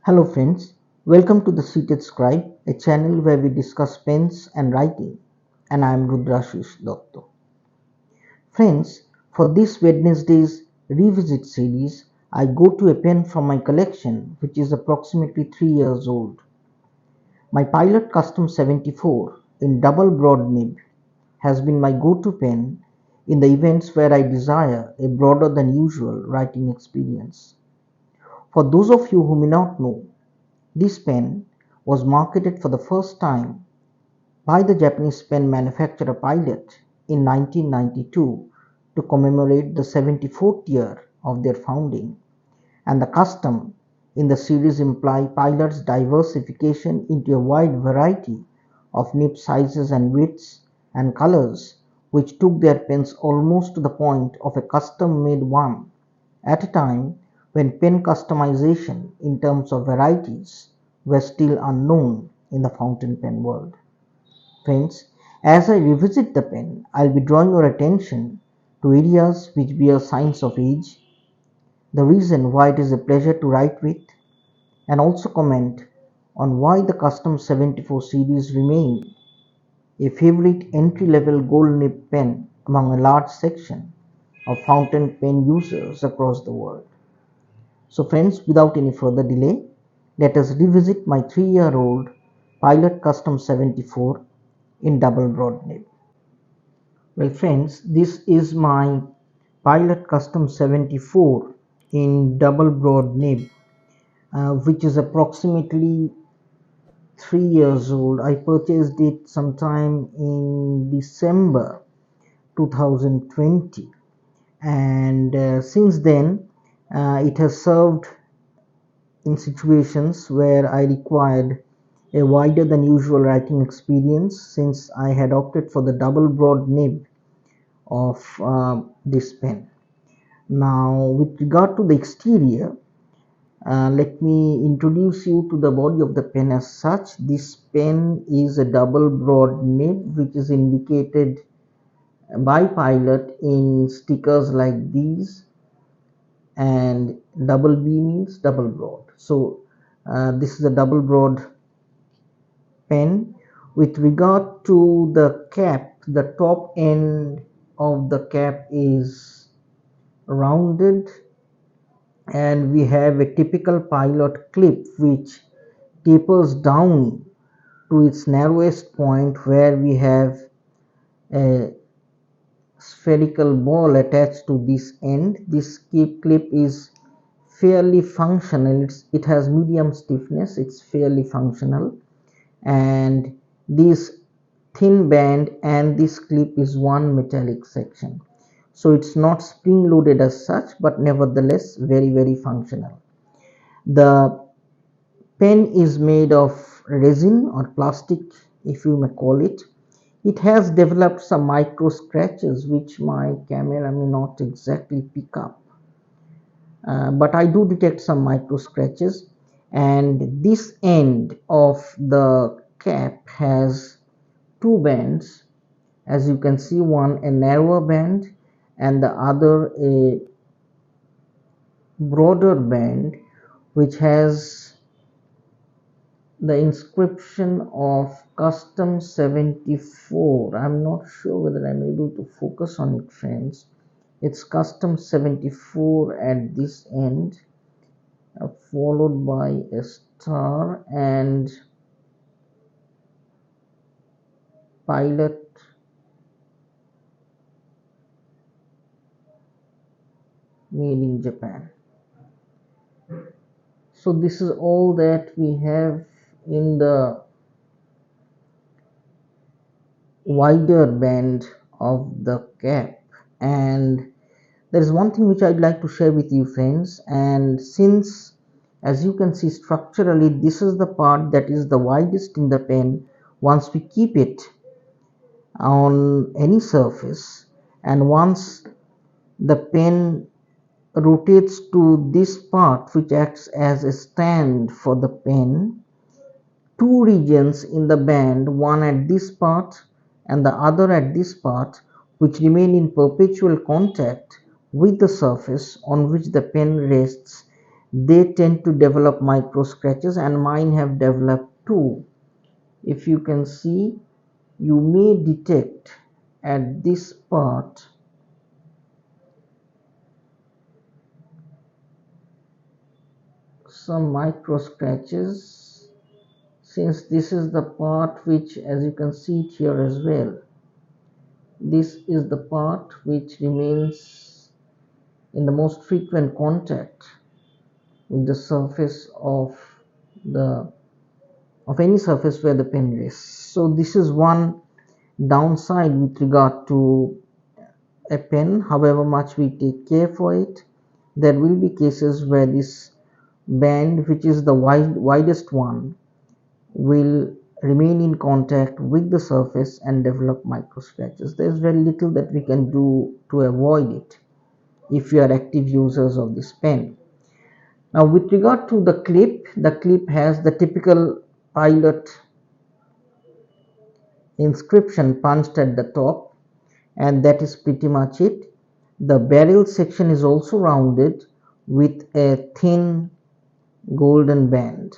Hello friends, welcome to the Seated Scribe, a channel where we discuss pens and writing, and I am Rudrashish Dotto. Friends, for this Wednesday's revisit series, I go to a pen from my collection which is approximately 3 years old. My Pilot Custom 74 in double broad nib has been my go-to pen in the events where I desire a broader than usual writing experience. For those of you who may not know, this pen was marketed for the first time by the Japanese pen manufacturer Pilot in 1992 to commemorate the 74th year of their founding, and the custom in the series imply Pilot's diversification into a wide variety of nib sizes and widths and colors, which took their pens almost to the point of a custom-made one at a time when pen customization in terms of varieties were still unknown in the fountain pen world. Friends, as I revisit the pen, I'll be drawing your attention to areas which bear signs of age, the reason why it is a pleasure to write with, and also comment on why the Custom 74 series remain a favorite entry-level gold nib pen among a large section of fountain pen users across the world. So friends, without any further delay, let us revisit my 3-year-old Pilot Custom 74 in double broad nib. Well friends, this is my Pilot Custom 74 in double broad nib, which is approximately 3 years old. I purchased it sometime in December 2020, and since then it has served in situations where I required a wider than usual writing experience, since I had opted for the double broad nib of this pen. Now, with regard to the exterior, let me introduce you to the body of the pen as such. This pen is a double broad nib, which is indicated by Pilot in stickers like these, and double B means double broad. So this is a double broad pen. With regard to the cap, the top end of the cap is rounded, and we have a typical Pilot clip which tapers down to its narrowest point, where we have a spherical ball attached to this end. This clip is fairly functional. It has medium stiffness. It's fairly functional, and this thin band and this clip is one metallic section. So it's not spring loaded as such, but nevertheless very functional. The pen is made of resin or plastic, if you may call it. It has developed some micro scratches which my camera may not exactly pick up, but I do detect some micro scratches, and this end of the cap has two bands, as you can see, one a narrower band and the other a broader band, which has the inscription of Custom 74. I'm not sure whether I'm able to focus on it, friends. It's Custom 74 at this end, followed by a star and Pilot made in Japan. So this is all that we have in the wider band of the cap, and there is one thing which I'd like to share with you, friends. And since, as you can see, structurally this is the part that is the widest in the pen, once we keep it on any surface, and once the pen rotates to this part which acts as a stand for the pen, two regions in the band, one at this part and the other at this part, which remain in perpetual contact, with the surface on which the pen rests, they tend to develop micro scratches, and mine have developed too. If you can see, you may detect at this part some micro scratches, since this is the part which, as you can see it here as well, this is the part which remains in the most frequent contact with the surface of any surface where the pen rests. So this is one downside with regard to a pen. However much we take care for it, there will be cases where this band, which is the widest one, will remain in contact with the surface and develop micro scratches. There is very little that we can do to avoid it if you are active users of this pen. Now with regard to the clip has the typical pilot inscription punched at the top, and that is pretty much it. The barrel section is also rounded with a thin golden band,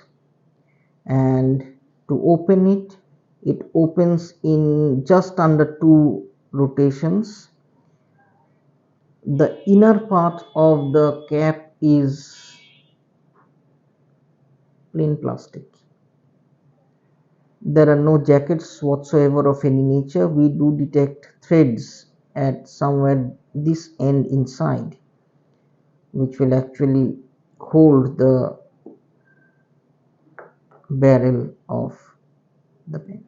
and to open it, it opens in just under 2 rotations. The inner part of the cap is plain plastic. There are no jackets whatsoever of any nature. We do detect threads at somewhere this end inside, which will actually hold the barrel of the pen.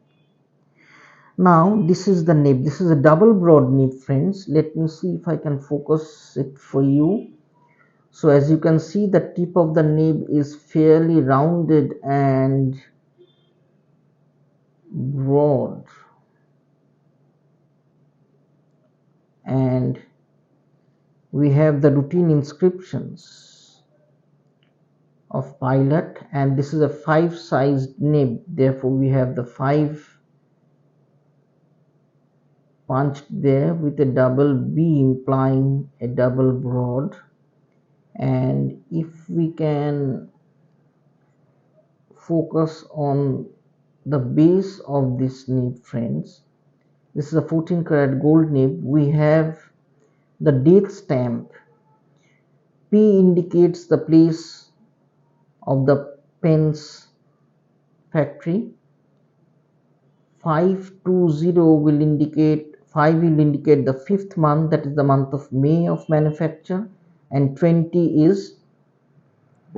Now this is the nib. This is a double broad nib, friends. Let me see if I can focus it for you. So as you can see, the tip of the nib is fairly rounded and broad, and we have the routine inscriptions of pilot, and this is a 5 sized nib, therefore we have the 5 punched there with a double B implying a double broad. And if we can focus on the base of this nib, friends, this is a 14 karat gold nib. We have the date stamp. P indicates the place of the pen's factory. 520 will indicate 5 will indicate the 5th month, that is the month of May of manufacture, and 20 is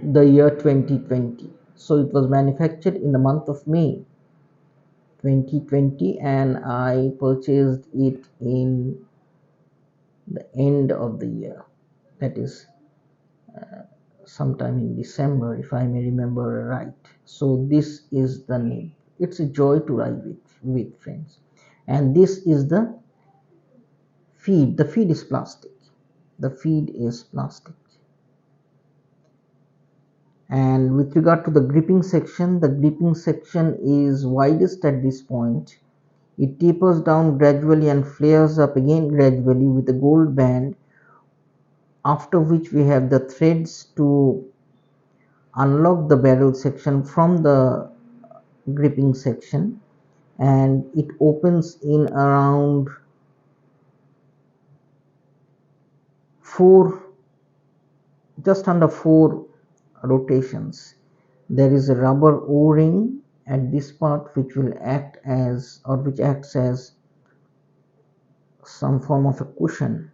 the year 2020. So it was manufactured in the month of May 2020, and I purchased it in the end of the year, that is sometime in December, if I may remember right. So this is the nib. It's a joy to ride with friends. And this is the feed. The feed is plastic. The feed is plastic. And with regard to the gripping section is widest at this point. It tapers down gradually and flares up again gradually with a gold band, after which we have the threads to unlock the barrel section from the gripping section, and it opens in around 4, just under 4 rotations. There is a rubber O-ring at this part which will act as, or which acts as, some form of a cushion,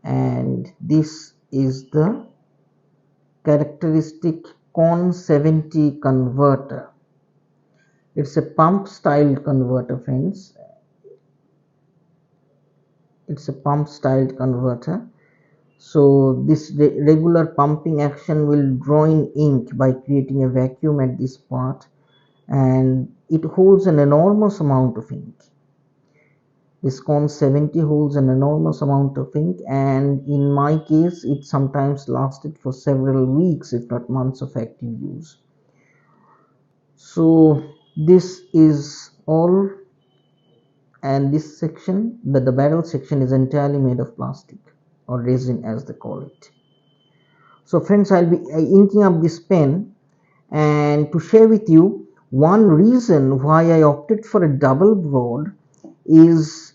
and this is the characteristic Con 70 converter. It's a pump styled converter, friends. It's a pump styled converter. So this regular pumping action will draw in ink by creating a vacuum at this part, and it holds an enormous amount of ink. This Con 70 holds an enormous amount of ink, and in my case it sometimes lasted for several weeks, if not months, of active use. So this is all, and this section, the barrel section, is entirely made of plastic. or resin as they call it. So friends, I'll be inking up this pen, and to share with you one reason why I opted for a double broad is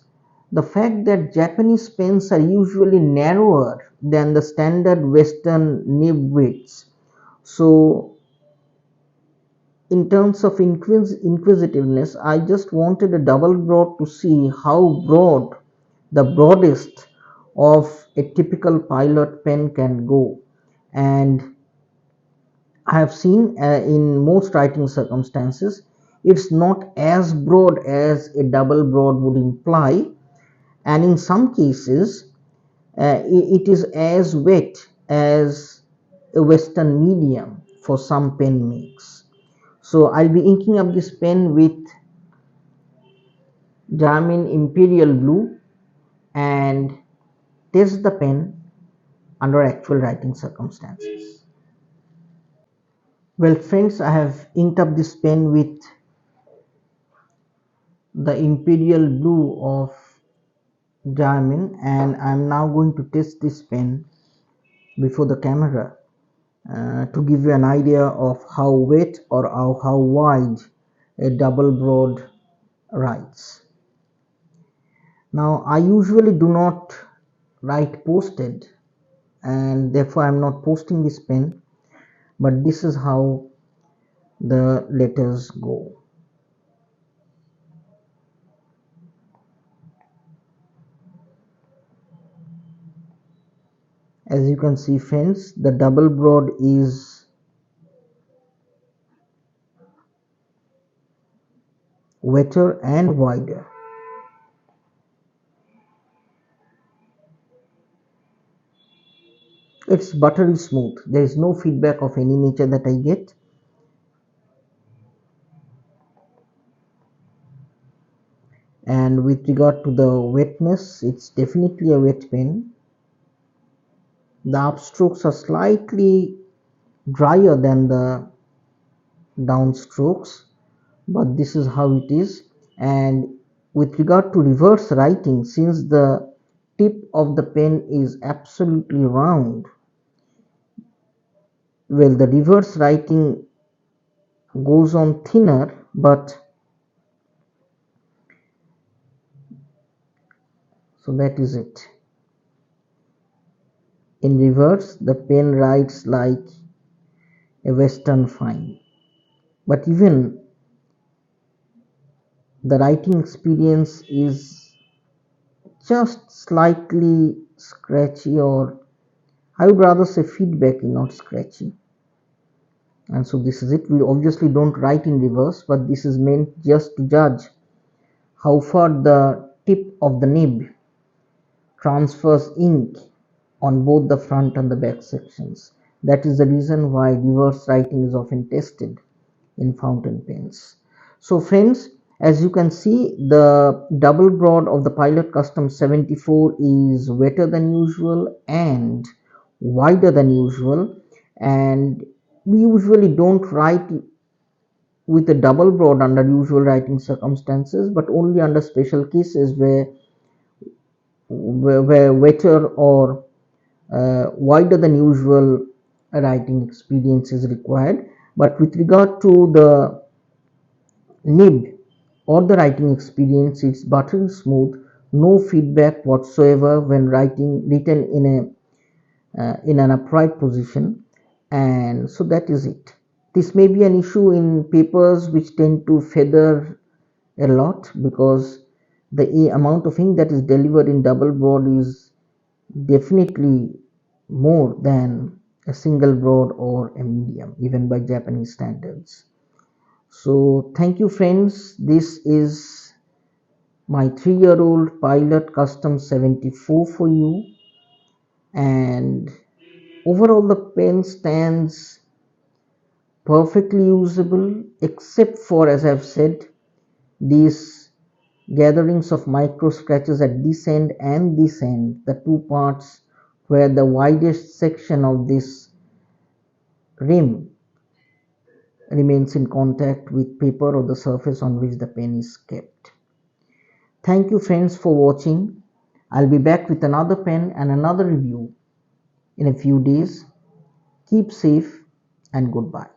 the fact that Japanese pens are usually narrower than the standard Western nib widths. So in terms of inquisitiveness, I just wanted a double broad to see how broad the broadest of a typical pilot pen can go. And I have seen in most writing circumstances, it's not as broad as a double broad would imply, and in some cases, it is as wet as a Western medium for some pen makes. So I'll be inking up this pen with Jarmin Imperial Blue and test the pen under actual writing circumstances. Well friends, I have inked up this pen with the Imperial Blue of Jarmin, and I'm now going to test this pen before the camera to give you an idea of how wet or how wide a double broad writes. Now I usually do not write posted, and therefore I am not posting this pen, but this is how the letters go. As you can see friends, the double broad is wetter and wider. It's buttery smooth. There is no feedback of any nature that I get. And with regard to the wetness, it's definitely a wet pen. The upstrokes are slightly drier than the downstrokes, but this is how it is. And with regard to reverse writing, since the tip of the pen is absolutely round, well, the reverse writing goes on thinner, but so that is it. In reverse, the pen writes like a Western fine, but even the writing experience is just slightly scratchy, or I would rather say feedbacky, not scratchy. And so this is it. We obviously don't write in reverse, but this is meant just to judge how far the tip of the nib transfers ink on both the front and the back sections. That is the reason why reverse writing is often tested in fountain pens. So friends, as you can see, the double broad of the Pilot Custom 74 is wetter than usual and wider than usual, and we usually don't write with a double broad under usual writing circumstances, but only under special cases where wetter or wider than usual writing experience is required. But with regard to the nib or the writing experience, it's buttery smooth, no feedback whatsoever when written in an upright position, and so that is it. This may be an issue in papers which tend to feather a lot, because the amount of ink that is delivered in double broad is definitely more than a single broad or a medium, even by Japanese standards. So thank you friends, this is my 3-year-old Pilot Custom 74 for you, and overall the pen stands perfectly usable, except for, as I've said, these gatherings of micro scratches at this end and this end, the two parts where the widest section of this rim remains in contact with paper or the surface on which the pen is kept. Thank you friends for watching. I'll be back with another pen and another review in a few days. Keep safe and goodbye.